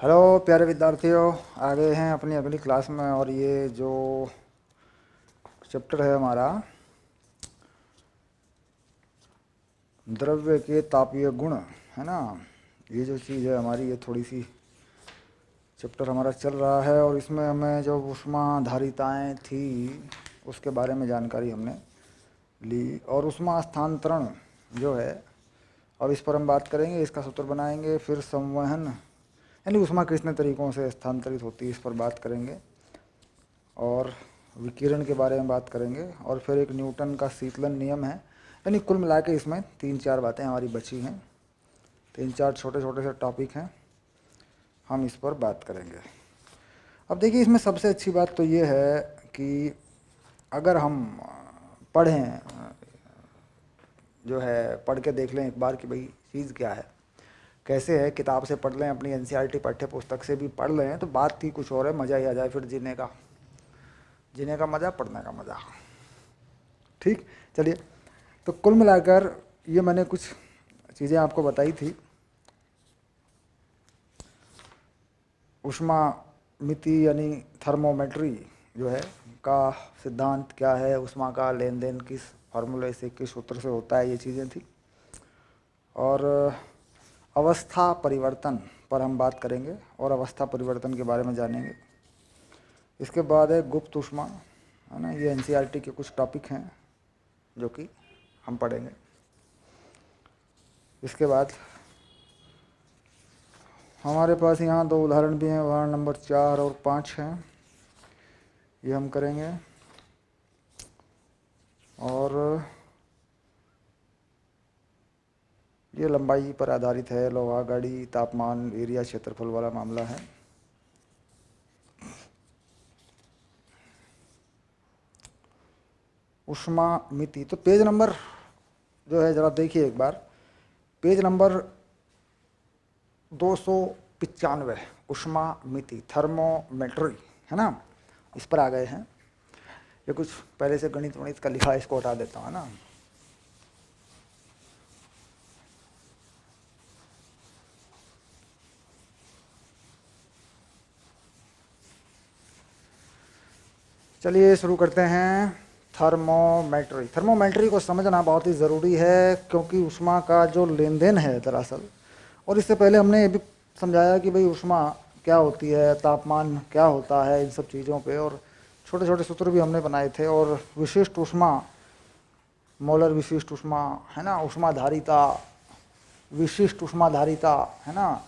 Hello प्यारे विद्यार्थियों। आ गए हैं अपनी अगली क्लास में। और ये जो चैप्टर है हमारा, द्रव्य के तापीय गुण, है ना। ये जो चीज़ है हमारी, ये थोड़ी सी चैप्टर हमारा चल रहा है। और इसमें हमें जो ऊष्माधारिताएँ थी उसके बारे में जानकारी हमने ली। और ऊष्मा स्थानांतरण जो है, अब इस पर हम बात करेंगे, इसका सूत्र बनाएंगे। फिर संवहन यानी ऊष्मा कितने तरीक़ों से स्थानांतरित होती है, इस पर बात करेंगे। और विकिरण के बारे में बात करेंगे। और फिर एक न्यूटन का शीतलन नियम है। यानी कुल मिला के इसमें 3-4 बातें हमारी बची हैं। 3-4 छोटे छोटे से टॉपिक हैं, हम इस पर बात करेंगे। अब देखिए, इसमें सबसे अच्छी बात तो ये है कि अगर हम पढ़ें, जो है पढ़ के देख लें एक बार कि भाई चीज़ क्या है, कैसे है, किताब से पढ़ लें, अपनी एनसीईआरटी पाठ्य पुस्तक से भी पढ़ लें, तो बात ही कुछ और है। मज़ा ही आ जाए फिर जीने का मज़ा, पढ़ने का मज़ा। ठीक, चलिए। तो कुल मिलाकर ये मैंने कुछ चीज़ें आपको बताई थी। ऊष्मा मिति यानी थर्मोमेट्री जो है का सिद्धांत क्या है, ऊष्मा का लेन देन किस फार्मूले से, किस सूत्र से होता है, ये चीज़ें थी। और अवस्था परिवर्तन पर हम बात करेंगे और अवस्था परिवर्तन के बारे में जानेंगे। इसके बाद है गुप्त ऊष्मा, है ना। ये एनसीईआरटी के कुछ टॉपिक हैं जो कि हम पढ़ेंगे। इसके बाद हमारे पास यहाँ 2 उदाहरण भी हैं, उदाहरण नंबर 4 और 5 हैं, ये हम करेंगे। और ये लंबाई पर आधारित है, लोहा, गाड़ी, तापमान, एरिया, क्षेत्रफल वाला मामला है। ऊष्मा मिति, तो पेज नंबर जो है ज़रा देखिए एक बार, पेज नंबर 295, ऊष्मा मिति थर्मोमेट्री, है ना। इस पर आ गए हैं। ये कुछ पहले से गणित वणित का लिखा है, इसको हटा देता हूँ, है ना। चलिए शुरू करते हैं। थर्मोमेट्री को समझना बहुत ही ज़रूरी है, क्योंकि ऊष्मा का जो लेन देन है दरअसल, और इससे पहले हमने ये भी समझाया कि भाई ऊष्मा क्या होती है, तापमान क्या होता है, इन सब चीज़ों पे। और छोटे छोटे सूत्र भी हमने बनाए थे। और विशिष्ट ऊष्मा, मोलर विशिष्ट ऊष्मा, है ना, ऊष्माधारिता, विशिष्ट ऊष्माधारिता, है ना,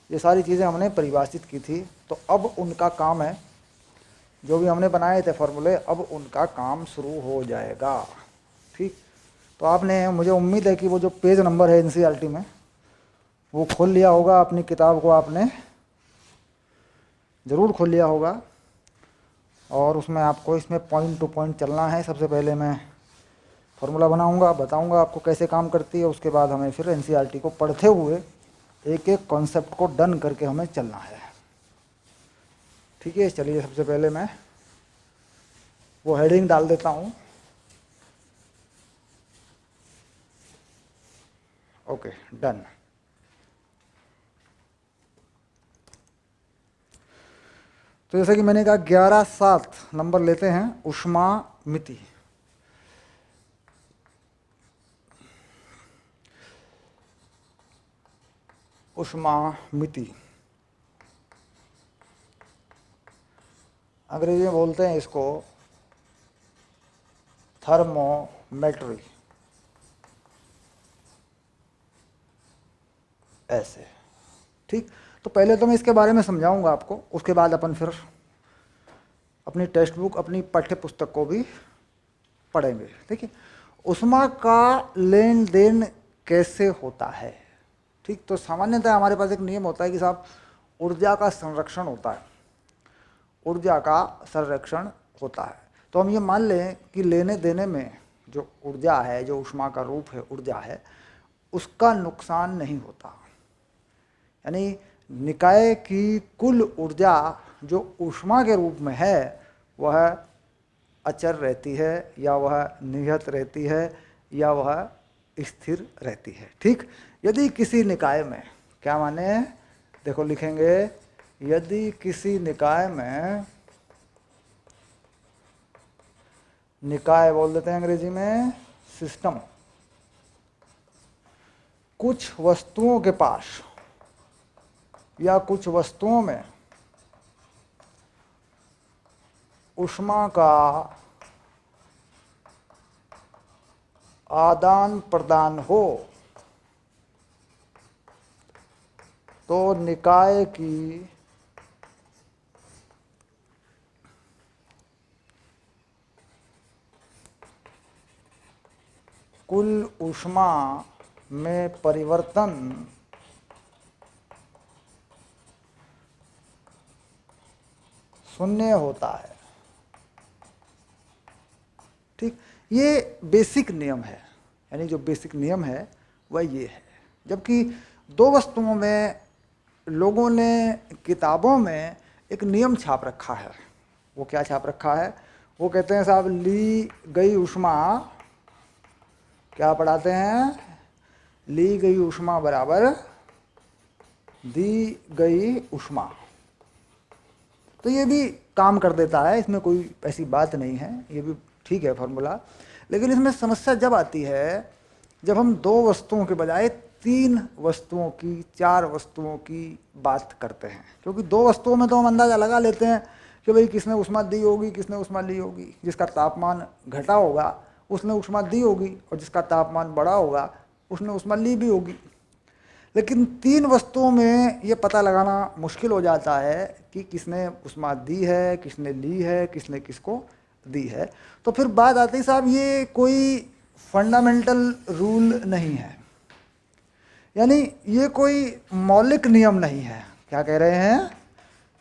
ये सारी चीज़ें हमने परिभाषित की थी। तो अब उनका काम है, जो भी हमने बनाए थे फॉर्मूले, अब उनका काम शुरू हो जाएगा। ठीक, तो आपने, मुझे उम्मीद है कि वो जो पेज नंबर है एनसीईआरटी में, वो खोल लिया होगा। अपनी किताब को आपने ज़रूर खोल लिया होगा। और उसमें आपको इसमें पॉइंट टू पॉइंट चलना है। सबसे पहले मैं फार्मूला बनाऊंगा, बताऊंगा आपको कैसे काम करती है। उसके बाद हमें फिर एनसीईआरटी को पढ़ते हुए एक एक कॉन्सेप्ट को डन करके हमें चलना है। ठीक है, चलिए सबसे पहले मैं वो हेडिंग डाल देता हूँ। Okay, done. तो जैसा कि मैंने कहा, 11-7 नंबर लेते हैं, ऊष्मा मिति। ऊष्मा मिति अंग्रेजी में बोलते हैं इसको थर्मोमेट्री, ऐसे। ठीक, तो पहले तो मैं इसके बारे में समझाऊंगा आपको, उसके बाद अपन फिर अपनी टेक्स्ट बुक, अपनी पाठ्य पुस्तक को भी पढ़ेंगे। देखिए, ऊष्मा का लेन देन कैसे होता है। ठीक, तो सामान्यतः हमारे पास एक नियम होता है कि साहब, ऊर्जा का संरक्षण होता है, ऊर्जा का संरक्षण होता है। तो हम ये मान लें कि लेने देने में जो ऊर्जा है, जो ऊष्मा का रूप है, ऊर्जा है, उसका नुकसान नहीं होता। यानी निकाय की कुल ऊर्जा जो ऊष्मा के रूप में है, वह अचर रहती है, या वह नियत रहती है, या वह स्थिर रहती है। ठीक, यदि किसी निकाय में, क्या माने, देखो लिखेंगे यदि किसी निकाय में, निकाय बोल देते हैं अंग्रेजी में सिस्टम, कुछ वस्तुओं के पास या कुछ वस्तुओं में ऊष्मा का आदान प्रदान हो तो निकाय की कुल ऊष्मा में परिवर्तन शून्य होता है। ठीक, ये बेसिक नियम है, यानी जो बेसिक नियम है वह ये है। जबकि दो वस्तुओं में लोगों ने किताबों में एक नियम छाप रखा है। वो क्या छाप रखा है? वो कहते हैं साहब ली गई ऊष्मा, क्या पढ़ाते हैं? ली गई ऊष्मा बराबर दी गई ऊष्मा। तो ये भी काम कर देता है, इसमें कोई ऐसी बात नहीं है, ये भी ठीक है फॉर्मूला। लेकिन इसमें समस्या जब आती है जब हम दो वस्तुओं के बजाय तीन वस्तुओं की, चार वस्तुओं की बात करते हैं। क्योंकि दो वस्तुओं में तो हम अंदाज़ा लगा लेते हैं कि भाई किसने ऊष्मा दी होगी, किसने ऊष्मा ली होगी। जिसका तापमान घटा होगा उसने ऊष्मा दी होगी, और जिसका तापमान बढ़ा होगा उसने ऊष्मा ली भी होगी। लेकिन तीन वस्तुओं में ये पता लगाना मुश्किल हो जाता है कि किसने ऊष्मा दी है, किसने ली है, किसने किसको दी है। तो फिर बात आती है साहब ये कोई फंडामेंटल रूल नहीं है, यानी ये कोई मौलिक नियम नहीं है। क्या कह रहे हैं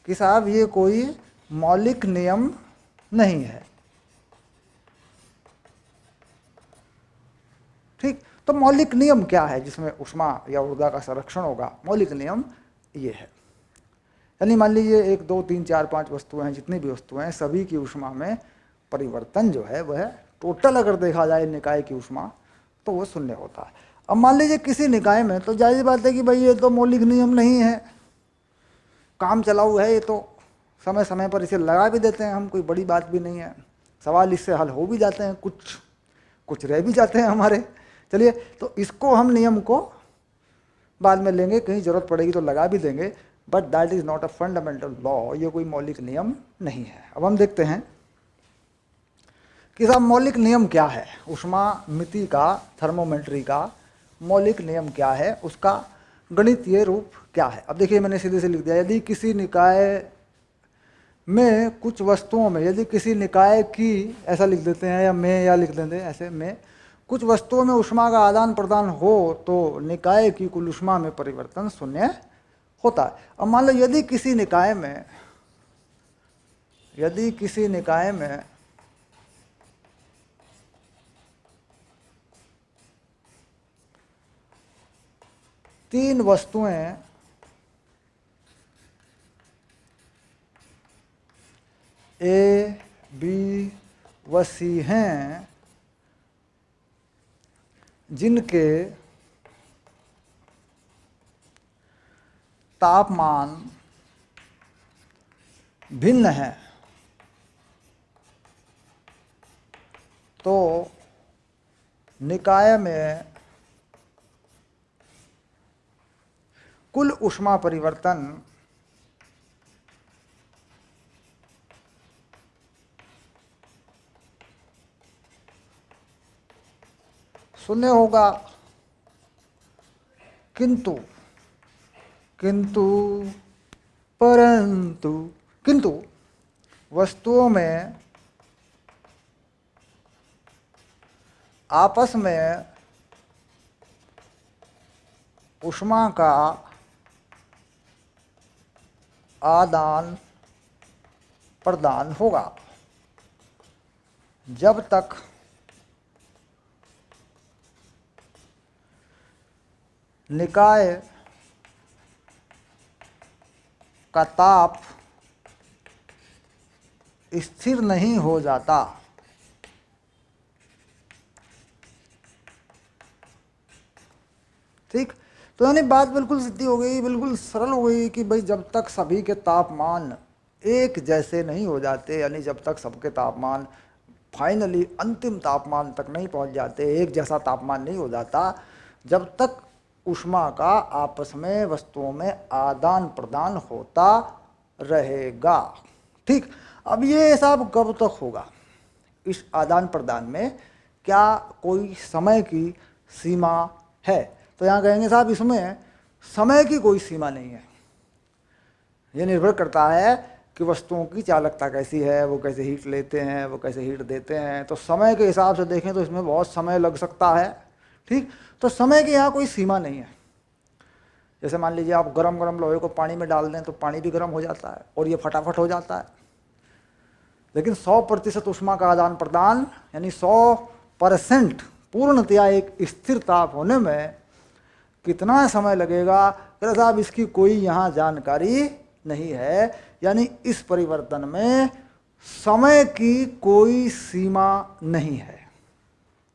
कि साहब ये कोई मौलिक नियम नहीं है। ठीक, तो मौलिक नियम क्या है जिसमें ऊष्मा या ऊर्जा का संरक्षण होगा? मौलिक नियम ये है, यानी मान लीजिए 1 2 3 4 5 वस्तुएं हैं, जितनी भी वस्तुएं हैं सभी की ऊष्मा में परिवर्तन जो है वह टोटल अगर देखा जाए निकाय की ऊष्मा तो वो शून्य होता है। अब मान लीजिए किसी निकाय में, तो जाहिर बात है कि भाई ये तो मौलिक नियम नहीं है, काम चलाऊ है, ये तो समय समय पर इसे लगा भी देते हैं हम, कोई बड़ी बात भी नहीं है, सवाल इससे हल हो भी जाते हैं, कुछ रह भी जाते हैं हमारे। चलिए, तो इसको हम नियम को बाद में लेंगे, कहीं ज़रूरत पड़ेगी तो लगा भी देंगे, but that is not a fundamental law, ये कोई मौलिक नियम नहीं है। अब हम देखते हैं कि साहब मौलिक नियम क्या है, ऊष्मा मिति का, थर्मोमेट्री का मौलिक नियम क्या है, उसका गणितीय रूप क्या है। अब देखिए मैंने सीधे से लिख दिया, यदि किसी निकाय में कुछ वस्तुओं में, यदि किसी निकाय की, ऐसा लिख देते हैं, या लिख देते हैं ऐसे में, कुछ वस्तुओं में ऊष्मा का आदान प्रदान हो तो निकाय की कुल ऊष्मा में परिवर्तन शून्य होता है। अब मान लो यदि किसी निकाय में तीन वस्तुएं ए, बी व सी हैं, जिनके तापमान भिन्न है, तो निकाय में कुल ऊष्मा परिवर्तन शून्य होगा। किंतु वस्तुओं में आपस में ऊष्मा का आदान प्रदान होगा जब तक निकाय का ताप स्थिर नहीं हो जाता। ठीक, तो यानी बात बिल्कुल सीधी हो गई, बिल्कुल सरल हो गई कि भाई जब तक सभी के तापमान एक जैसे नहीं हो जाते, यानी जब तक सबके तापमान फाइनली अंतिम तापमान तक नहीं पहुंच जाते, एक जैसा तापमान नहीं हो जाता, जब तक ऊष्मा का आपस में वस्तुओं में आदान प्रदान होता रहेगा। ठीक, अब ये सब कब तक होगा? इस आदान प्रदान में क्या कोई समय की सीमा है? तो यहाँ कहेंगे साहब इसमें समय की कोई सीमा नहीं है। ये निर्भर करता है कि वस्तुओं की चालकता कैसी है, वो कैसे हीट लेते हैं, वो कैसे हीट देते हैं। तो समय के हिसाब से देखें तो इसमें बहुत समय लग सकता है। ठीक, तो समय की यहाँ कोई सीमा नहीं है। जैसे मान लीजिए आप गरम गरम लोहे को पानी में डाल दें तो पानी भी गर्म हो जाता है और ये फटाफट हो जाता है। लेकिन 100% ऊष्मा का आदान प्रदान यानी 100% पूर्णतया एक स्थिर ताप होने में कितना समय लगेगा? कह साहब इसकी कोई यहाँ जानकारी नहीं है। यानी इस परिवर्तन में समय की कोई सीमा नहीं है,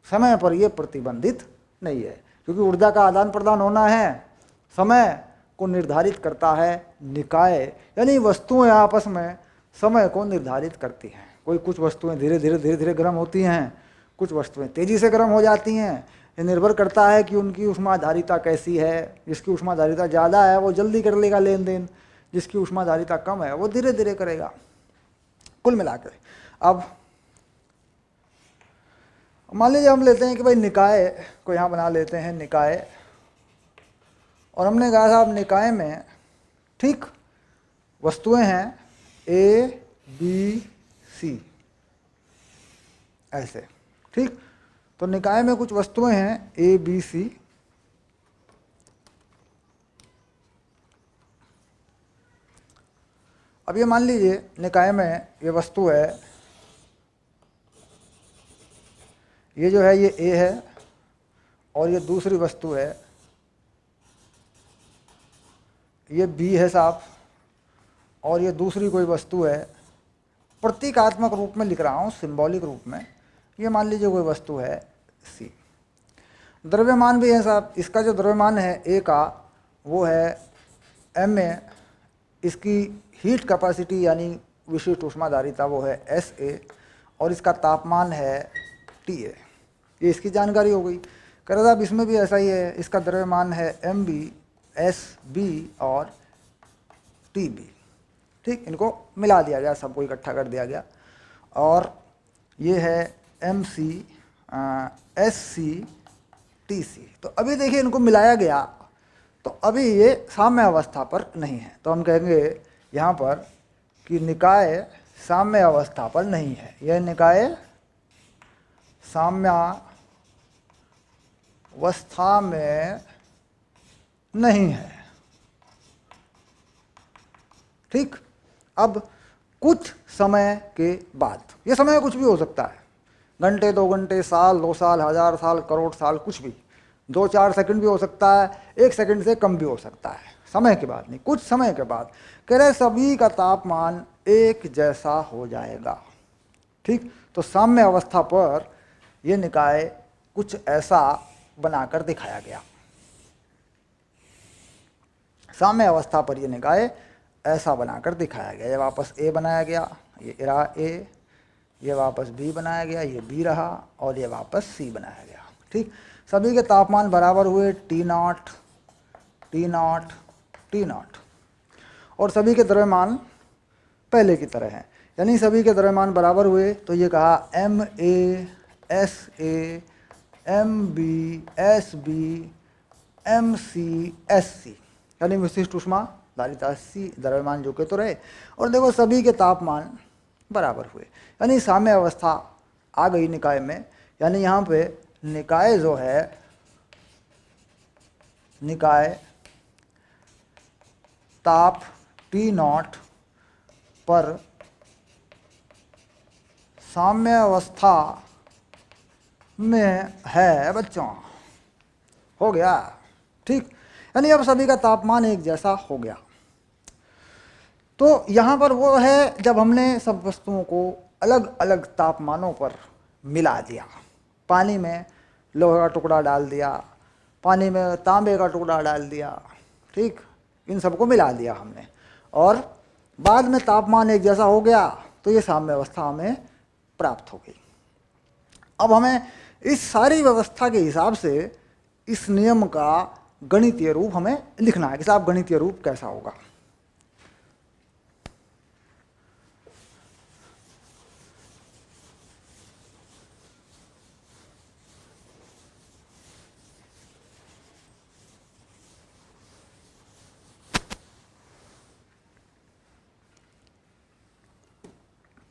समय पर यह प्रतिबंधित नहीं है, क्योंकि ऊर्जा का आदान प्रदान होना है। समय को निर्धारित करता है निकाय, यानी वस्तुएं आपस में समय को निर्धारित करती हैं। कुछ वस्तुएं धीरे धीरे गर्म होती हैं, कुछ वस्तुएं तेजी से गर्म हो जाती हैं। ये निर्भर करता है कि उनकी ऊष्माधारिता कैसी है। जिसकी ऊष्माधारिता ज़्यादा है वो जल्दी कर लेगा लेन देन, जिसकी ऊष्माधारिता कम है वो धीरे धीरे करेगा। कुल मिलाकर अब मान लीजिए हम लेते हैं कि भाई निकाय को यहाँ बना लेते हैं निकाय, और हमने कहा साहब निकाय में ठीक वस्तुएं हैं ए बी सी ऐसे। ठीक, तो निकाय में कुछ वस्तुएं हैं ए बी सी। अब ये मान लीजिए निकाय में ये वस्तु है, ये जो है ये ए है और ये दूसरी वस्तु है ये बी है साहब, और ये दूसरी कोई वस्तु है। प्रतीकात्मक रूप में लिख रहा हूँ, सिंबॉलिक रूप में। ये मान लीजिए कोई वस्तु है सी। द्रव्यमान भी है साहब, इसका जो द्रव्यमान है ए का वो है एम ए, इसकी हीट कैपेसिटी यानी विशिष्ट ऊष्माधारिता वो है एस ए, और इसका तापमान है टी ए। ये इसकी जानकारी हो गई। कह रहे साहब इसमें भी ऐसा ही है, इसका द्रव्यमान है एम बी, एस बी और टी बी। ठीक, इनको मिला दिया गया, सबको इकट्ठा कर दिया गया, और ये है M C S C T C. तो अभी देखिए इनको मिलाया गया तो अभी ये साम्य अवस्था पर नहीं है। तो हम कहेंगे यहाँ पर कि निकाय साम्य अवस्था पर नहीं है। यह निकाय साम्य अवस्था में नहीं है। ठीक, अब कुछ समय के बाद, ये समय कुछ भी हो सकता है, घंटे, 2 घंटे, साल, 2 साल, 1000 साल, करोड़ साल, कुछ भी, 2-4 सेकंड भी हो सकता है, 1 सेकंड से कम भी हो सकता है। समय के बाद नहीं, कुछ समय के बाद कह रहे सभी का तापमान एक जैसा हो जाएगा। ठीक, तो साम्य अवस्था पर यह निकाय कुछ ऐसा बनाकर दिखाया गया। साम्य अवस्था पर यह निकाय ऐसा बनाकर दिखाया गया। ये वापस ए बनाया गया, ये रहा ए, ये वापस बी बनाया गया, ये बी रहा, और ये वापस सी बनाया गया। ठीक, सभी के तापमान बराबर हुए T not, T not, T not, और सभी के द्रव्यमान पहले की तरह हैं, यानी सभी के द्रव्यमान बराबर हुए। तो ये कहा M A S A, M B S B, M C S C, यानी विशिष्ट ऊष्माधारिता सी, द्रव्यमान जो के तो रहे। और देखो सभी के तापमान बराबर हुए, यानी साम्य अवस्था आ गई निकाय में। यानी यहाँ पे निकाय जो है, निकाय ताप टी नॉट पर साम्य अवस्था में है बच्चों, हो गया। ठीक, यानी अब सभी का तापमान एक जैसा हो गया। तो यहाँ पर वो है जब हमने सब वस्तुओं को अलग अलग तापमानों पर मिला दिया। पानी में लोहे का टुकड़ा डाल दिया, पानी में तांबे का टुकड़ा डाल दिया, ठीक, इन सबको मिला दिया हमने, और बाद में तापमान एक जैसा हो गया तो ये साम्य अवस्था हमें प्राप्त हो गई। अब हमें इस सारी व्यवस्था के हिसाब से इस नियम का गणितीय रूप हमें लिखना है कि साहब गणितीय रूप कैसा होगा।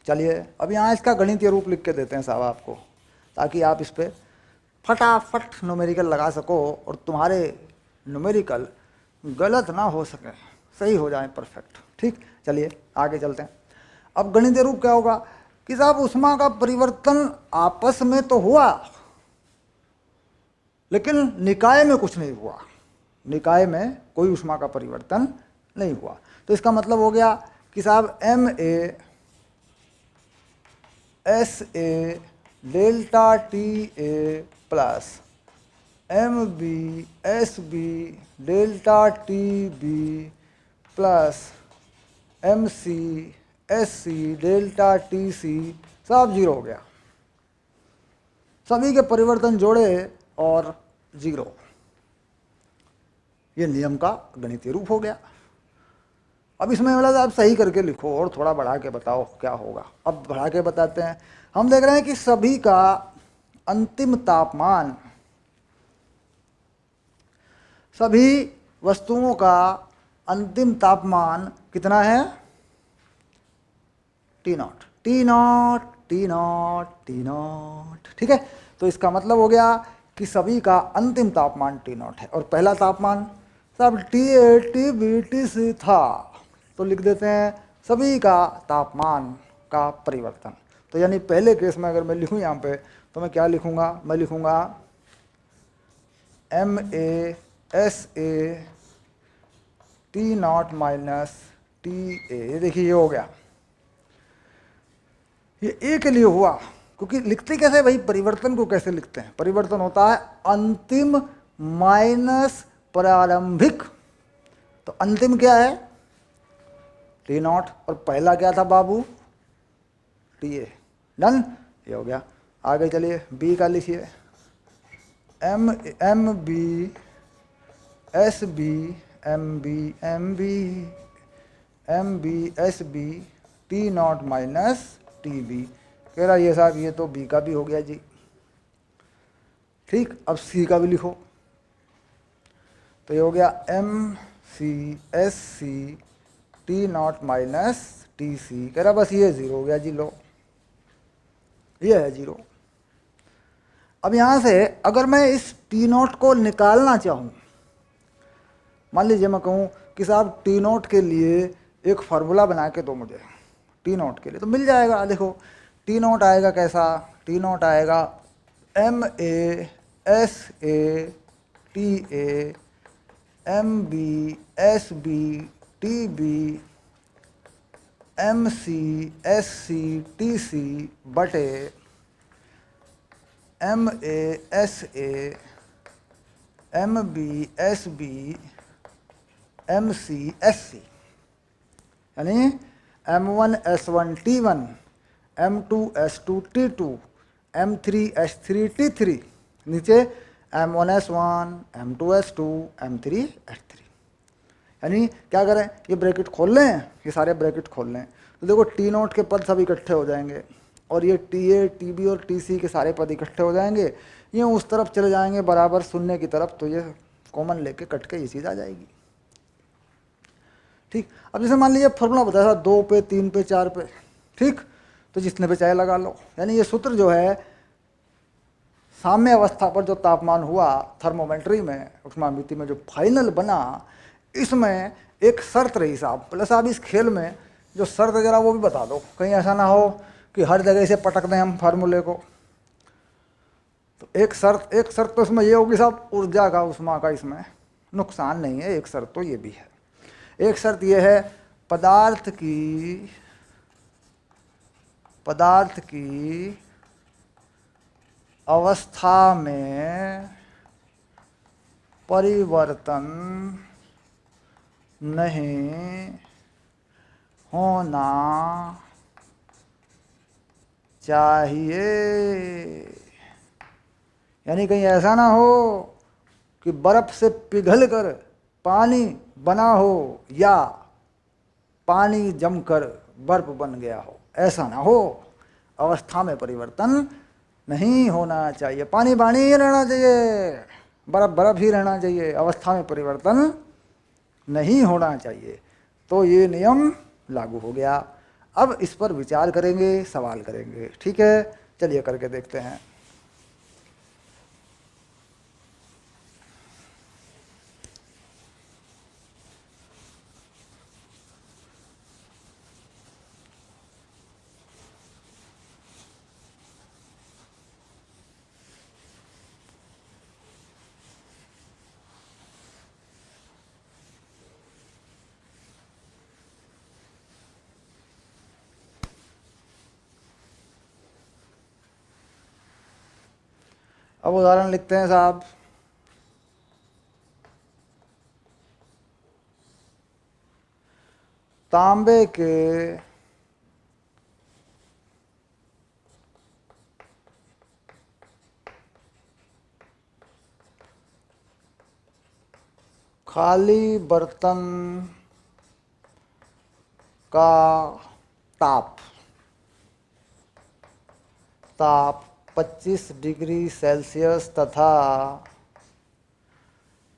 चलिए अब यहाँ इसका गणितीय रूप लिख के देते हैं साहब आपको, ताकि आप इस पर फटाफट न्यूमेरिकल लगा सको और तुम्हारे न्यूमेरिकल गलत ना हो सके, सही हो जाए परफेक्ट। ठीक, चलिए आगे चलते हैं। अब गणितीय रूप क्या होगा कि साहब ऊष्मा का परिवर्तन आपस में तो हुआ, लेकिन निकाय में कुछ नहीं हुआ, निकाय में कोई ऊष्मा का परिवर्तन नहीं हुआ। तो इसका मतलब हो गया कि साहब Ma SA delta TA plus MB SB delta TB plus MC SC delta TC सब जीरो हो गया। सभी के परिवर्तन जोड़े और जीरो, ये नियम का गणितीय रूप हो गया। अब इसमें वाला आप सही करके लिखो और थोड़ा बढ़ा के बताओ क्या होगा। अब बढ़ा के बताते हैं। हम देख रहे हैं कि सभी का अंतिम तापमान, सभी वस्तुओं का अंतिम तापमान कितना है? T0 T0 T0 T0। ठीक है, तो इसका मतलब हो गया कि सभी का अंतिम तापमान T0 है और पहला तापमान सब TA TB TC था, तो लिख देते हैं सभी का तापमान का परिवर्तन। तो यानी पहले केस में अगर मैं लिखूं यहाँ पे तो मैं क्या लिखूंगा? मैं लिखूंगा MA SA T0 minus TA। ये देखिए ये हो गया, ये A के लिए हुआ, क्योंकि लिखते कैसे भाई, परिवर्तन को कैसे लिखते हैं? परिवर्तन होता है अंतिम माइनस प्रारंभिक। तो अंतिम क्या है? T0 और पहला क्या था बाबू? TA। डन, ये हो गया। आगे चलिए B का लिखिए, MB SB MB SB T0 minus TB। कह रहा ये साहब ये तो B का भी हो गया जी। ठीक, अब C का भी लिखो, तो ये हो गया MCSC T0 माइनस TC। कह रहा बस ये जीरो हो गया जी, लो ये है जीरो। अब यहाँ से अगर मैं इस T0 को निकालना चाहूँ, मान लीजिए मैं कहूँ कि साहब T0 के लिए एक फार्मूला बना के दो मुझे, T0 के लिए, तो मिल जाएगा। देखो T0 आएगा कैसा? T0 आएगा MA SA TA MB SB TB MC SC TC बटे MA SA MB SB MC SC, यानी M1 S1 T1 M2 S2 T2 M3 S3 T3, नीचे M1 S1 M2 S2 M3 S3। यानी क्या करें, ये bracket खोल लें, ये सारे ब्रैकेट खोल लें, तो देखो T0 के पद सब इकट्ठे हो जाएंगे और ये TA TB और TC के सारे पद इकट्ठे हो जाएंगे, ये उस तरफ चले जाएंगे बराबर शून्य की तरफ, तो ये कॉमन लेके कट के ये चीज़ आ जाएगी। ठीक, अब जैसे मान लीजिए फॉर्मूला बताया था 2 पे 3 पे 4 पे, ठीक, तो जितने पे चाहे लगा लो। यानी ये सूत्र जो है साम्य अवस्था पर जो तापमान हुआ थर्मोमेट्री में, ऊष्मामिति में जो फाइनल बना, इसमें एक शर्त रही साहब। प्लस आप इस खेल में जो शर्त जरा वो भी बता दो, कहीं ऐसा ना हो कि हर जगह से पटक दें हम फार्मूले को। तो एक शर्त तो इसमें ये होगी साहब, ऊर्जा का ऊष्मा का इसमें नुकसान नहीं है, एक शर्त तो ये भी है। एक शर्त ये है पदार्थ की अवस्था में परिवर्तन नहीं होना चाहिए। यानी कहीं ऐसा ना हो कि बर्फ से पिघल कर पानी बना हो या पानी जमकर बर्फ बन गया हो, ऐसा ना हो। अवस्था में परिवर्तन नहीं होना चाहिए। पानी पानी ही रहना चाहिए, बर्फ बर्फ ही रहना चाहिए, अवस्था में परिवर्तन नहीं होना चाहिए। तो ये नियम लागू हो गया। अब इस पर विचार करेंगे, सवाल करेंगे। ठीक है, चलिए करके देखते हैं। अब उदाहरण लिखते हैं साहब। तांबे के खाली बर्तन का ताप 25 डिग्री सेल्सियस तथा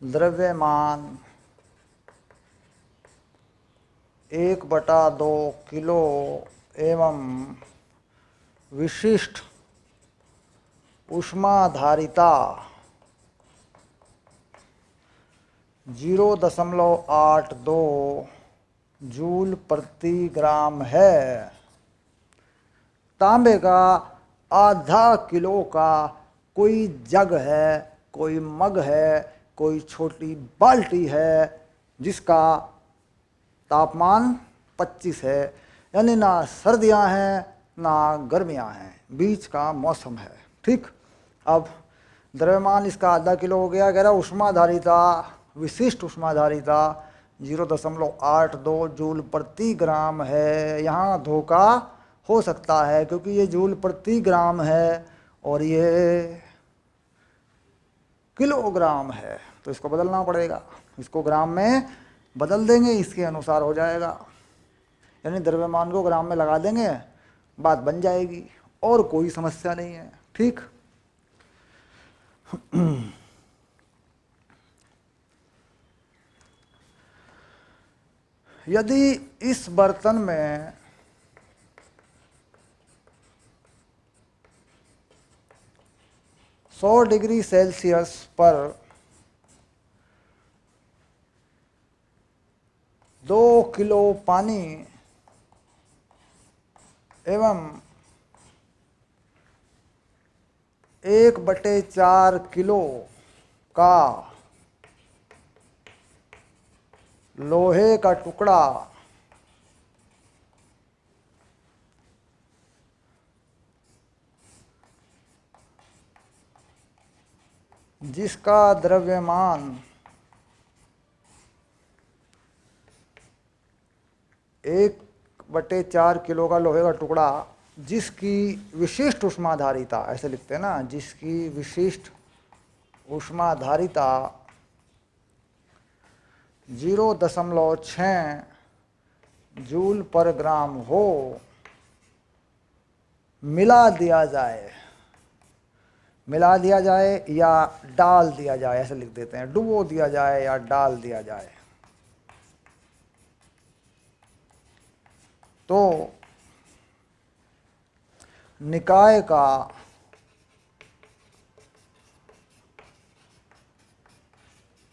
द्रव्यमान 1/2 किलो एवं विशिष्ट ऊष्माधारिता 0.82 जूल प्रति ग्राम है। तांबे का आधा किलो का कोई जग है, कोई मग है, कोई छोटी बाल्टी है जिसका तापमान 25 है। यानी ना सर्दियां हैं ना गर्मियां हैं, बीच का मौसम है। ठीक, अब द्रव्यमान इसका आधा किलो हो गया। कह रहा ऊष्माधारिता, विशिष्ट ऊष्माधारिता 0.82 जूल प्रति ग्राम है। यहाँ धोखा हो सकता है क्योंकि ये जूल प्रति ग्राम है और ये किलोग्राम है, तो इसको बदलना पड़ेगा। इसको ग्राम में बदल देंगे, इसके अनुसार हो जाएगा। यानी द्रव्यमान को ग्राम में लगा देंगे, बात बन जाएगी और कोई समस्या नहीं है। ठीक, यदि इस बर्तन में 100 डिग्री सेल्सियस पर 2 किलो पानी एवं 1/4 किलो का लोहे का टुकड़ा जिसका द्रव्यमान 1/4 किलो का लोहे का टुकड़ा जिसकी विशिष्ट ऊष्माधारिता, ऐसे लिखते हैं ना, जिसकी विशिष्ट ऊष्माधारिता 0.6 जूल पर ग्राम हो, मिला दिया जाए। मिला दिया जाए या डाल दिया जाए, ऐसे लिख देते हैं। डुबो दिया जाए या डाल दिया जाए। तो निकाय का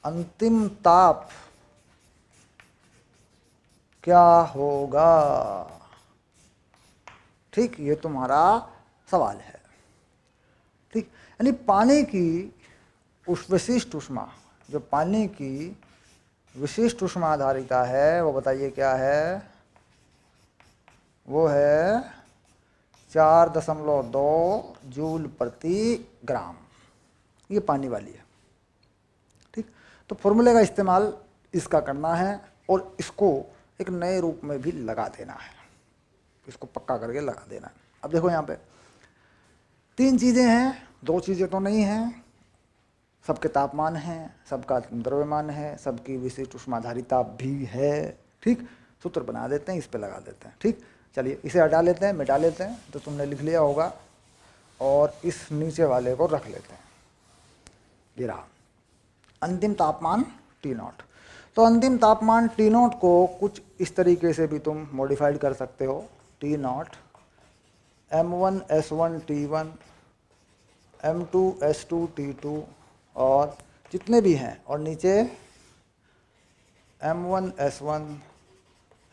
अंतिम ताप क्या होगा? ठीक, ये तुम्हारा सवाल है। ठीक, यानी पानी की उस विशिष्ट ऊष्मा, जो पानी की विशिष्ट ऊष्मा आधारिता है, वो बताइए क्या है? वो है 4.2 जूल प्रति ग्राम। ये पानी वाली है। ठीक, तो फॉर्मूले का इस्तेमाल इसका करना है और इसको एक नए रूप में भी लगा देना है, इसको पक्का करके लगा देना है। अब देखो यहाँ पे 3 चीज़ें हैं, 2 चीज़ें तो नहीं हैं, सबके तापमान हैं, सबका द्रव्यमान है, सबकी विशिष्ट ऊष्माधारिता भी है। ठीक, सूत्र बना देते हैं, इस पे लगा देते हैं। ठीक, चलिए इसे हटा लेते हैं, मिटा लेते हैं, तो तुमने लिख लिया होगा, और इस नीचे वाले को रख लेते हैं। ये रहा अंतिम तापमान T0। तो अंतिम तापमान T0 को कुछ इस तरीके से भी तुम मॉडिफाइड कर सकते हो। T0 M1 S1 T1 M2 S2 T2 और जितने भी हैं, और नीचे M1 S1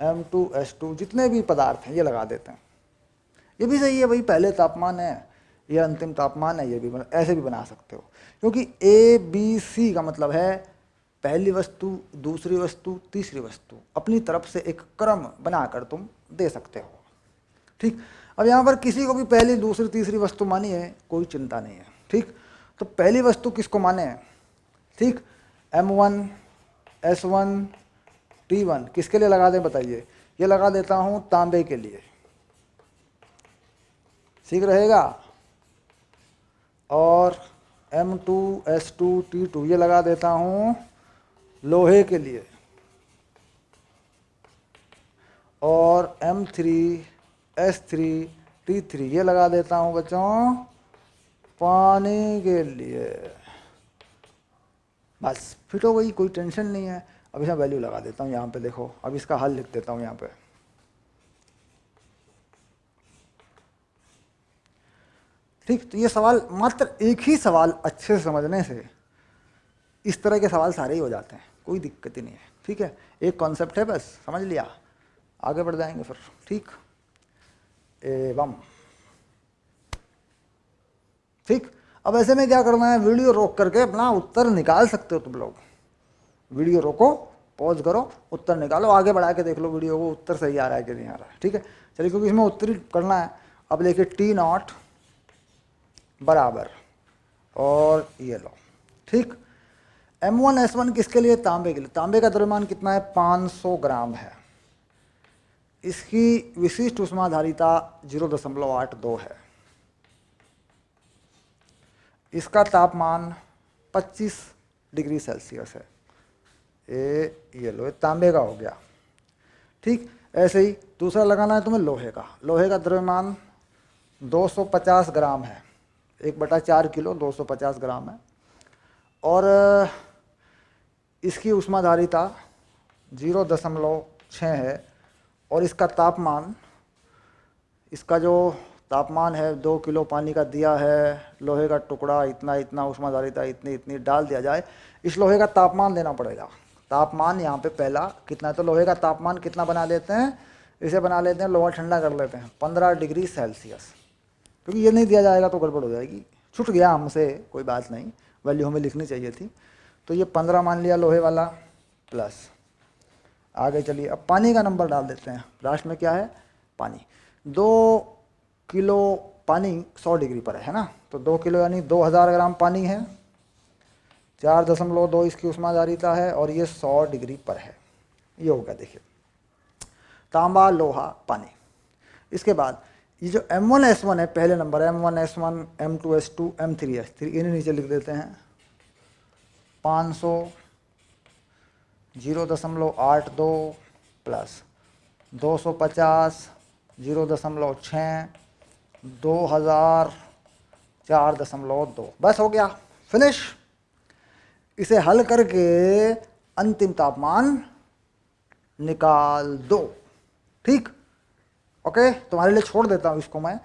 M2 S2 जितने भी पदार्थ हैं ये लगा देते हैं। ये भी सही है भाई, पहले तापमान है, ये अंतिम तापमान है, ये भी ऐसे भी बना सकते हो, क्योंकि ABC का मतलब है पहली वस्तु, दूसरी वस्तु, तीसरी वस्तु, अपनी तरफ से एक क्रम बनाकर तुम दे सकते हो। ठीक, अब यहाँ पर किसी को भी पहली, दूसरी, तीसरी वस्तु मानी है, कोई चिंता नहीं है। ठीक, तो पहली वस्तु किसको माने? ठीक, M1 S1 T1 किसके लिए लगा दें बताइए? ये लगा देता हूँ तांबे के लिए, ठीक रहेगा। और M2 S2 T2 ये लगा देता हूँ लोहे के लिए, और M3 S3 T3 ये लगा देता हूँ बच्चों पानी के लिए। बस फिट हो गई, कोई टेंशन नहीं है। अब इसमें वैल्यू लगा देता हूँ यहाँ पे, देखो अब इसका हल लिख देता हूँ यहाँ पे। ठीक, तो ये सवाल मात्र एक ही सवाल अच्छे से समझने से इस तरह के सवाल सारे ही हो जाते हैं, कोई दिक्कत ही नहीं है। ठीक है, एक कॉन्सेप्ट है, बस समझ लिया, आगे बढ़ जाएंगे फिर। ठीक, एवं ठीक, अब ऐसे में क्या करना है, वीडियो रोक करके अपना उत्तर निकाल सकते हो तुम लोग। वीडियो रोको, पॉज करो, उत्तर निकालो, आगे बढ़ा के देख लो वीडियो को, उत्तर सही आ रहा है कि नहीं आ रहा है। ठीक है, चलिए, क्योंकि इसमें उत्तर करना है। अब देखिए T0 बराबर, और ये लो। ठीक, M1 S1 किसके लिए? तांबे के लिए। तांबे का द्रव्यमान कितना है? 500 ग्राम है। इसकी विशिष्ट ऊष्माधारिता 0.82 है। इसका तापमान 25 डिग्री सेल्सियस है। ये लो, तांबे का हो गया। ठीक, ऐसे ही दूसरा लगाना है तुम्हें लोहे का। लोहे का द्रव्यमान 250 ग्राम है, 1/4 किलो 250 ग्राम है, और इसकी ऊष्माधारिता 0.6 है, और इसका तापमान, इसका जो तापमान है 2 किलो पानी का दिया है, लोहे का टुकड़ा इतना इतना, ऊष्माधारिता इतनी इतनी डाल दिया जाए। इस लोहे का तापमान देना पड़ेगा। तापमान यहाँ पे पहला कितना है, तो लोहे का तापमान कितना बना लेते हैं, इसे बना लेते हैं, लोहा ठंडा कर लेते हैं 15 डिग्री सेल्सियस, क्योंकि ये नहीं दिया जाएगा तो गड़बड़ हो जाएगी। छूट गया हमसे, कोई बात नहीं, वैल्यू हमें लिखनी चाहिए थी। तो ये 15 मान लिया लोहे वाला, प्लस आगे चलिए, अब पानी का नंबर डाल देते हैं। लास्ट में क्या है? पानी। 2 किलो पानी 100 डिग्री पर है ना, तो 2 किलो यानी 2000 ग्राम पानी है, 4.2 इसकी ऊष्माधारिता है, और ये 100 डिग्री पर है। ये हो गया, देखिए, तांबा, लोहा, पानी। इसके बाद ये जो M1 S1 है, पहले number M1 S1 M2 S2 M3 S3, इन्हें नीचे लिख देते हैं। 500 0.82 प्लस 250 0.6 2000 4.2, बस हो गया, फिनिश। इसे हल करके अंतिम तापमान निकाल दो। ठीक, ओके, तुम्हारे लिए छोड़ देता हूँ इसको मैं,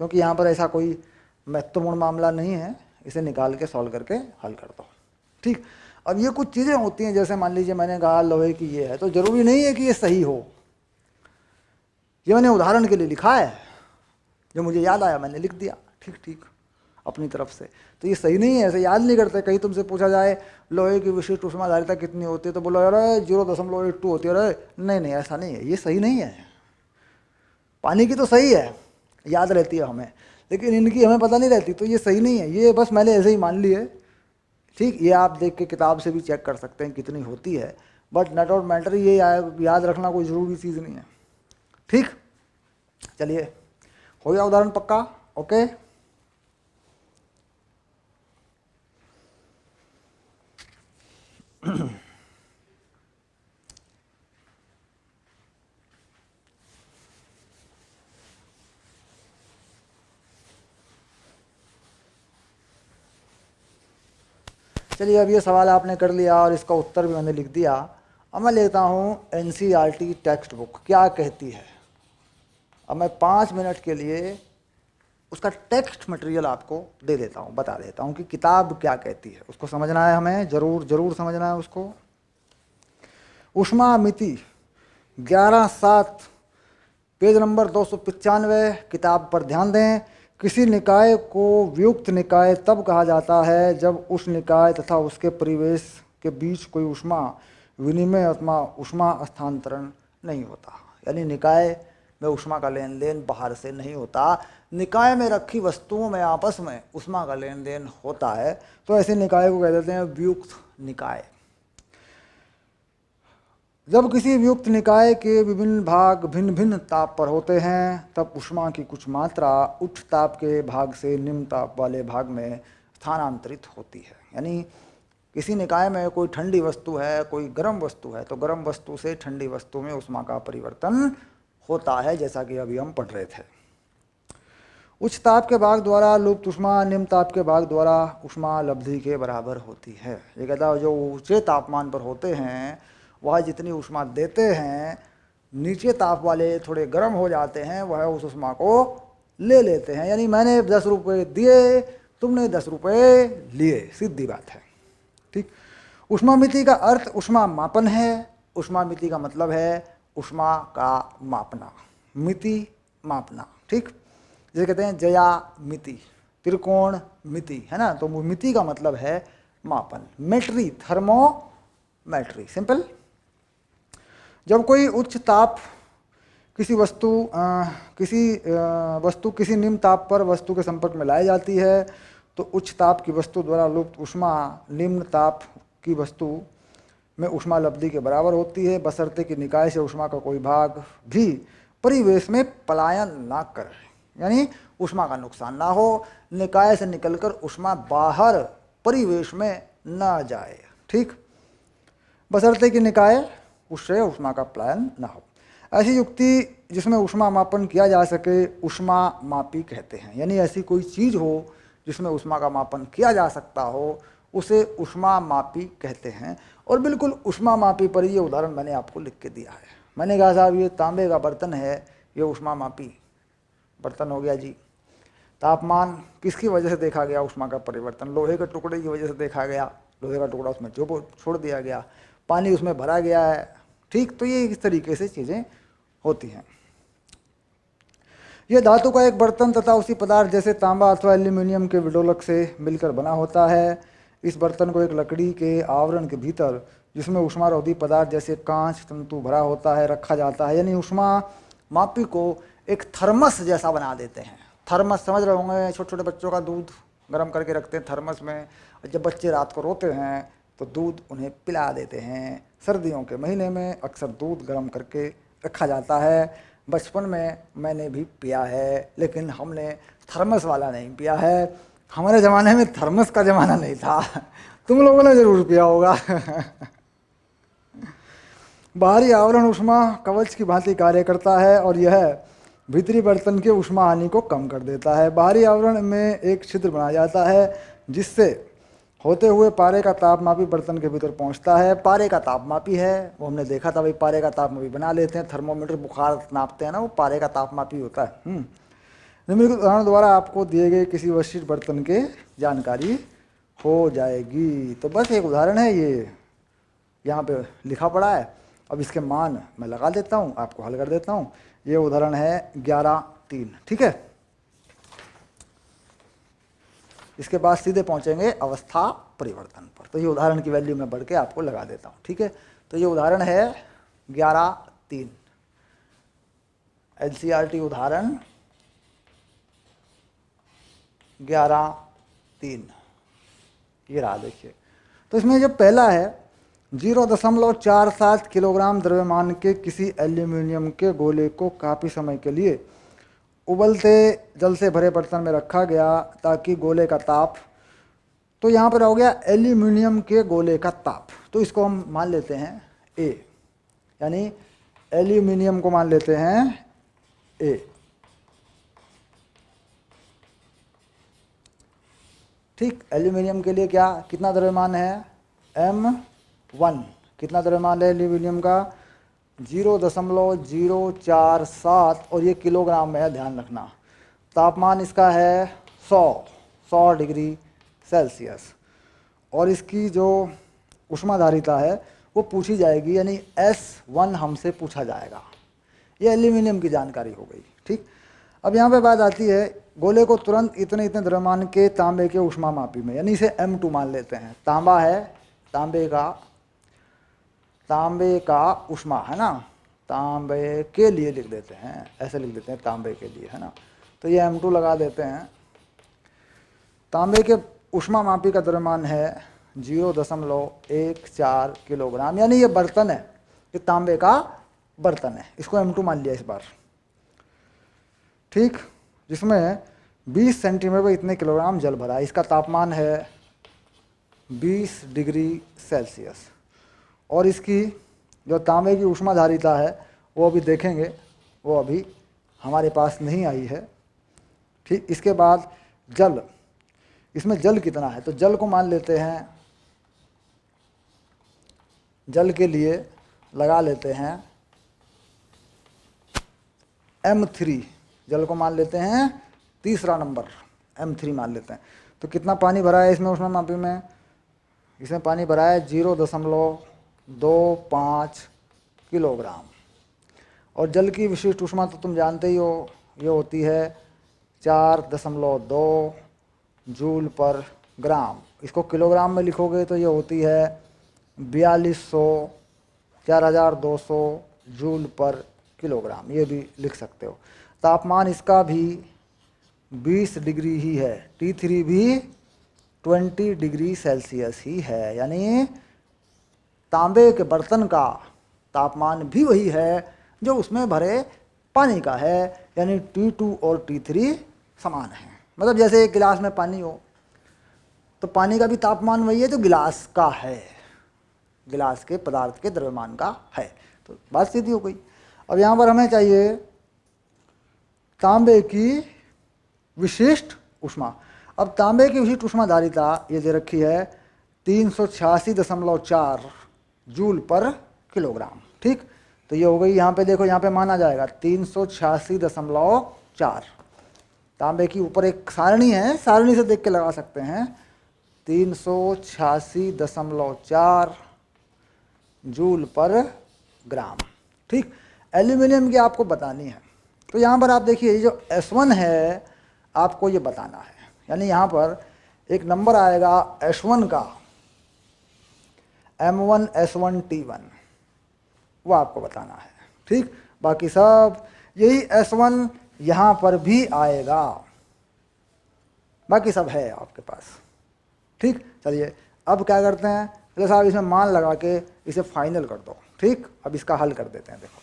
क्योंकि यहाँ पर ऐसा कोई महत्वपूर्ण मामला नहीं है। इसे निकाल के सॉल्व करके हल कर दो। ठीक, अब ये कुछ चीज़ें होती हैं, जैसे मान लीजिए मैंने कहा लोहे की ये है, तो ज़रूरी नहीं है कि ये सही हो। ये मैंने उदाहरण के लिए लिखा है, जो मुझे याद आया मैंने लिख दिया, ठीक ठीक, अपनी तरफ से। तो ये सही नहीं है, ऐसे याद नहीं करते। कहीं तुमसे पूछा जाए लोहे की विशिष्ट ऊष्माधारिता कितनी होती है, तो बोलो अरे 0.82 होती है। अरे नहीं नहीं, ऐसा नहीं है, ये सही नहीं है। पानी की तो सही है, याद रहती है हमें, लेकिन इनकी हमें पता नहीं रहती, तो ये सही नहीं है। ये बस मैंने ऐसे ही मान ली है, ठीक, ये आप देख के किताब से भी चेक कर सकते हैं कितनी होती है, बट नट और मैटर ये याद रखना कोई ज़रूरी चीज़ नहीं है। ठीक, चलिए हो गया उदाहरण पक्का। ओके, चलिए अब ये सवाल आपने कर लिया और इसका उत्तर भी मैंने लिख दिया। अब मैं लेता हूँ एनसीईआरटी टेक्स्ट बुक क्या कहती है। अब मैं 5 मिनट के लिए उसका टेक्स्ट मटेरियल आपको दे देता हूँ, बता देता हूँ कि किताब क्या कहती है। उसको समझना है हमें, ज़रूर ज़रूर समझना है उसको। ऊष्मा मिति 11/7 पेज नंबर 295 किताब पर ध्यान दें। किसी निकाय को वियुक्त निकाय तब कहा जाता है जब उस निकाय तथा उसके परिवेश के बीच कोई ऊष्मा विनिमय अथवा ऊष्मा स्थानांतरण नहीं होता। यानी निकाय में ऊष्मा का लेन देन बाहर से नहीं होता, निकाय में रखी वस्तुओं में आपस में ऊष्मा का लेन देन होता है, तो ऐसे निकाय को कह देते हैं वियुक्त निकाय। जब किसी वियुक्त निकाय के विभिन्न भाग भिन्न भिन्न ताप पर होते हैं तब ऊष्मा की कुछ मात्रा उच्च ताप के भाग से निम्न ताप वाले भाग में स्थानांतरित होती है। यानी किसी निकाय में कोई ठंडी वस्तु है, कोई गर्म वस्तु है, तो गर्म वस्तु से ठंडी वस्तु में ऊष्मा का परिवर्तन होता है, जैसा कि अभी हम पढ़ रहे थे। उच्च ताप के भाग द्वारा लुप्त ऊष्मा निम्न ताप के भाग द्वारा ऊष्मा लब्धि के बराबर होती है। ये कहता है जो ऊंचे तापमान पर होते हैं वह जितनी ऊष्मा देते हैं, नीचे ताप वाले थोड़े गर्म हो जाते हैं, वह उस ऊष्मा को ले लेते हैं। यानी मैंने 10 रुपये दिए, तुमने 10 रुपये लिए, सीधी बात है। ठीक, ऊष्मा मिति का अर्थ ऊष्मा मापन है। ऊष्मा मिति का मतलब है ऊष्मा का मापना, मिति मापना। ठीक, जैसे कहते हैं जया मिति, त्रिकोण मिति, है ना, तो मिति का मतलब है मापन। मेट्री, थर्मोमेट्री, सिंपल। जब कोई उच्च ताप किसी वस्तु किसी निम्न ताप पर वस्तु के संपर्क में लाई जाती है तो उच्च ताप की वस्तु द्वारा लुप्त ऊष्मा निम्न ताप की वस्तु में ऊष्मा लब्धि के बराबर होती है, बशर्ते कि निकाय से ऊष्मा का कोई भाग भी परिवेश में पलायन ना करे। यानी ऊष्मा का नुकसान ना हो, निकाय से निकलकर ऊष्मा बाहर परिवेश में ना जाए। ठीक, बशर्ते कि निकाय उससे ऊष्मा का पलायन ना हो। ऐसी युक्ति जिसमें ऊष्मा मापन किया जा सके ऊष्मा मापी कहते हैं। यानी ऐसी कोई चीज़ हो जिसमें ऊष्मा का मापन किया जा सकता हो उसे ऊष्मा मापी कहते हैं। और बिल्कुल ऊष्मा मापी पर ये उदाहरण मैंने आपको लिख के दिया है। मैंने कहा साहब ये तांबे का बर्तन है, ये ऊष्मा मापी बर्तन हो गया जी। तापमान किसकी वजह से देखा गया, ऊष्मा का परिवर्तन। लोहे के टुकड़े की वजह से देखा गया, लोहे का टुकड़ा उसमें जो छोड़ दिया गया, पानी उसमें भरा गया है। ठीक, तो ये इस तरीके से चीज़ें होती हैं। यह धातु का एक बर्तन तथा उसी पदार्थ जैसे तांबा अथवा एल्यूमिनियम के विडोलक से मिलकर बना होता है। इस बर्तन को एक लकड़ी के आवरण के भीतर जिसमें ऊष्मारोधी पदार्थ जैसे कांच तंतु भरा होता है रखा जाता है। यानी ऊष्मा मापी को एक थर्मस जैसा बना देते हैं। थर्मस समझ रहे होंगे, छोटे छोटे बच्चों का दूध गर्म करके रखते हैं थर्मस में, और जब बच्चे रात को रोते हैं तो दूध उन्हें पिला देते हैं। सर्दियों के महीने में अक्सर दूध गर्म करके रखा जाता है। बचपन में मैंने भी पिया है, लेकिन हमने थर्मस वाला नहीं पिया है। हमारे ज़माने में थर्मस का ज़माना नहीं था, तुम लोगों ने ज़रूर पिया होगा। बाहरी आवरण ऊष्मा कवच की भांति कार्य करता है और यह भीतरी बर्तन के ऊष्मा हानि को कम कर देता है। बाहरी आवरण में एक छिद्र बनाया जाता है जिससे होते हुए पारे का तापमापी बर्तन के भीतर पहुंचता है। पारे का तापमापी है, वो हमने देखा था भाई, पारे का तापमापी बना लेते हैं। थर्मोमीटर बुखार नापते हैं ना, वो पारे का तापमापी होता है। निम्नलिखित उदाहरण द्वारा आपको दिए गए किसी विशिष्ट बर्तन के जानकारी हो जाएगी। तो बस एक उदाहरण है, ये यहाँ पे लिखा पड़ा है। अब इसके मान मैं लगा देता हूँ, आपको हल कर देता हूँ। ये उदाहरण है 11/3, ठीक है। इसके बाद सीधे पहुँचेंगे अवस्था परिवर्तन पर। तो ये उदाहरण की वैल्यू मैं बढ़ के आपको लगा देता हूँ, ठीक है। तो ये उदाहरण है 11/3, एनसीईआरटी उदाहरण 11/3। ये रहा, देखिए तो इसमें जो पहला है 0.47 किलोग्राम द्रव्यमान के किसी एल्यूमिनियम के गोले को काफ़ी समय के लिए उबलते जल से भरे बर्तन में रखा गया ताकि गोले का ताप, तो यहाँ पर हो गया एल्यूमिनियम के गोले का ताप, तो इसको हम मान लेते हैं ए, यानी एल्यूमिनियम को मान लेते हैं ए। ठीक, एल्यूमिनियम के लिए क्या कितना द्रव्यमान है M1, कितना द्रव्यमान है एल्यूमिनियम का 0.047 और ये किलोग्राम में है, ध्यान रखना। तापमान इसका है 100 डिग्री सेल्सियस और इसकी जो ऊष्माधारिता है वो पूछी जाएगी, यानी S1 हमसे पूछा जाएगा। ये एल्यूमिनियम की जानकारी हो गई। ठीक, अब यहाँ पे बात आती है गोले को तुरंत इतने इतने द्रव्यमान के तांबे के ऊष्मामापी में, यानी इसे M2 मान लेते हैं। तांबा है, तांबे का ऊष्मा है ना, तांबे के लिए लिख देते हैं, ऐसे लिख देते हैं तांबे के लिए, है ना। तो ये M2 लगा देते हैं। तांबे के ऊष्मामापी का द्रव्यमान है 0.14 किलोग्राम, यानी ये बर्तन है, ये तांबे का बर्तन है, इसको M2 मान लिया इस बार। ठीक, जिसमें 20 सेंटीमीटर पर इतने किलोग्राम जल भरा है। इसका तापमान है 20 डिग्री सेल्सियस और इसकी जो तांबे की ऊष्माधारिता है वो अभी देखेंगे, वो अभी हमारे पास नहीं आई है। ठीक, इसके बाद जल, इसमें जल कितना है, तो जल को मान लेते हैं, जल के लिए लगा लेते हैं M3, जल को मान लेते हैं तीसरा नंबर, M3 मान लेते हैं। तो कितना पानी भरा है इसमें ऊष्मामापी में, इसमें पानी भरा है 0.25 किलोग्राम और जल की विशिष्ट ऊष्मा तो तुम जानते ही हो, ये होती है 4.2 जूल पर ग्राम। इसको किलोग्राम में लिखोगे तो ये होती है 4200 जूल पर किलोग्राम, ये भी लिख सकते हो। तापमान इसका भी 20 डिग्री ही है, T3 भी 20 डिग्री सेल्सियस ही है, यानी तांबे के बर्तन का तापमान भी वही है जो उसमें भरे पानी का है, यानी T2 और T3 समान है। मतलब जैसे एक गिलास में पानी हो तो पानी का भी तापमान वही है जो गिलास का है, गिलास के पदार्थ के द्रव्यमान का है। तो बात सीधी हो गई। अब यहाँ पर हमें चाहिए तांबे की विशिष्ट ऊष्मा। अब तांबे की विशिष्ट ऊष्माधारिता ये दे रखी है 386.4 जूल पर किलोग्राम। ठीक, तो ये हो गई, यहाँ पे देखो, यहाँ पे माना जाएगा 386.4। तांबे की ऊपर एक सारणी है, सारणी से देख के लगा सकते हैं, 386.4 जूल पर ग्राम। ठीक, एल्यूमिनियम की आपको बतानी है, तो यहाँ पर आप देखिए जो S1 है आपको ये बताना है, यानी यहाँ पर एक नंबर आएगा S1 का, M1 S1 T1, वो आपको बताना है। ठीक, बाकी सब यही S1 यहाँ पर भी आएगा, बाकी सब है आपके पास। ठीक, चलिए अब क्या करते हैं, चलो साहब इसमें मान लगा के इसे फाइनल कर दो। ठीक, अब इसका हल कर देते हैं। देखो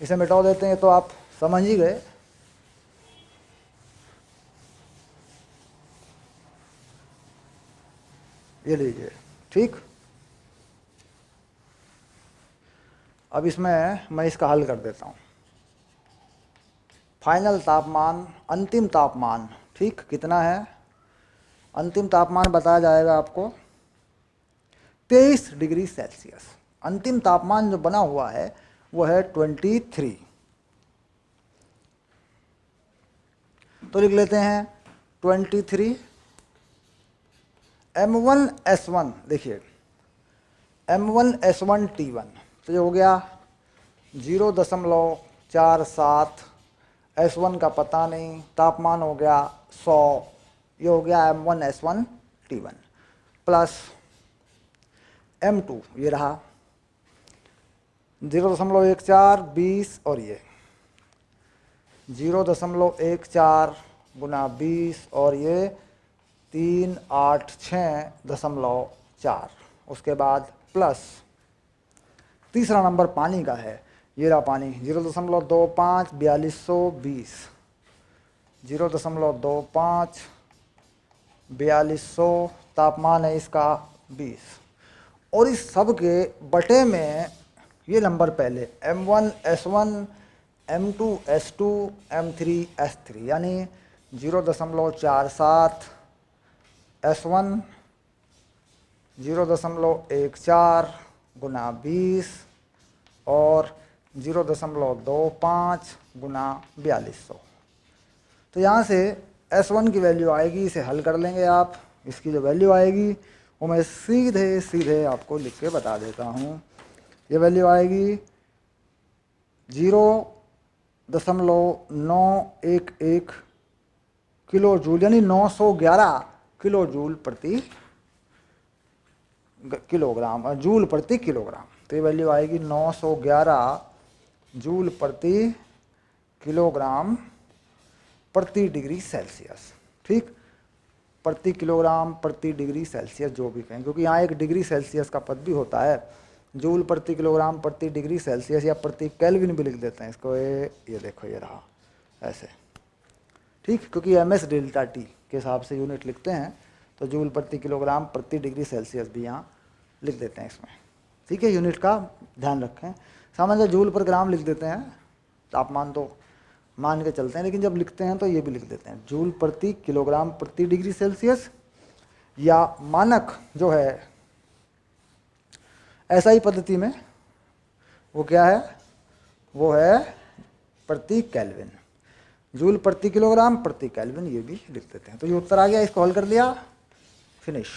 इसे मिटा देते हैं, तो आप समझ ही गए। ये लीजिए। ठीक, अब इसमें मैं इसका हल कर देता हूँ। फाइनल तापमान, अंतिम तापमान, ठीक, कितना है, अंतिम तापमान बताया जाएगा आपको 23 डिग्री सेल्सियस। अंतिम तापमान जो बना हुआ है वो है 23। तो लिख लेते हैं 23 M1 S1, देखिए M1 S1 T1, तो ये हो गया 0.47, S1 का पता नहीं, तापमान हो गया 100, ये हो गया M1 S1 T1 plus M2, ये रहा 0.14, 20 और ये 0.14 गुना 20 और ये 386.4। उसके बाद प्लस तीसरा नंबर पानी का है, ये रहा पानी 0.25 4220, 0.25 4200, तापमान है इसका 20। और इस सब के बटे में ये नंबर पहले M1 S1 M2 S2 M3 S3 यानी 0.47 S1, 0.14 गुना 20 और 0.25 गुना 4200। तो यहाँ से S1 की वैल्यू आएगी, इसे हल कर लेंगे आप। इसकी जो वैल्यू आएगी वो मैं सीधे सीधे आपको लिख के बता देता हूँ। ये वैल्यू आएगी 0.911 किलो जूल यानी 911 किलो जूल प्रति किलोग्राम, जूल प्रति किलोग्राम। तो ये वैल्यू आएगी 911 जूल प्रति किलोग्राम प्रति डिग्री सेल्सियस। ठीक, प्रति किलोग्राम प्रति डिग्री सेल्सियस जो भी कहें, क्योंकि यहाँ एक डिग्री सेल्सियस का पद भी होता है। जूल प्रति किलोग्राम प्रति डिग्री सेल्सियस या प्रति केल्विन भी लिख देते हैं इसको। ये देखो ये रहा ऐसे। ठीक, क्योंकि MS डेल्टा T के हिसाब से यूनिट लिखते हैं, तो जूल प्रति किलोग्राम प्रति डिग्री सेल्सियस भी यहाँ लिख देते हैं इसमें। ठीक है, यूनिट का ध्यान रखें। सामान्य जूल पर ग्राम लिख देते हैं, तापमान तो मान के चलते हैं, लेकिन जब लिखते हैं तो ये भी लिख देते हैं जूल प्रति किलोग्राम प्रति डिग्री सेल्सियस, या मानक जो है SI पद्धति में वो क्या है, वो है प्रति केल्विन। जूल प्रति किलोग्राम प्रति केल्विन ये भी लिख देते हैं। तो ये उत्तर आ गया, इसको हल कर लिया, फिनिश।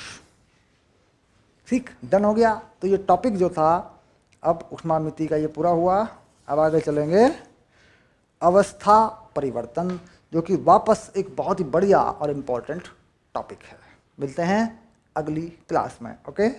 ठीक, डन हो गया। तो ये टॉपिक जो था अब ऊष्मामिति का ये पूरा हुआ। अब आगे चलेंगे अवस्था परिवर्तन, जो कि वापस एक बहुत ही बढ़िया और इम्पोर्टेंट टॉपिक है। मिलते हैं अगली क्लास में। ओके।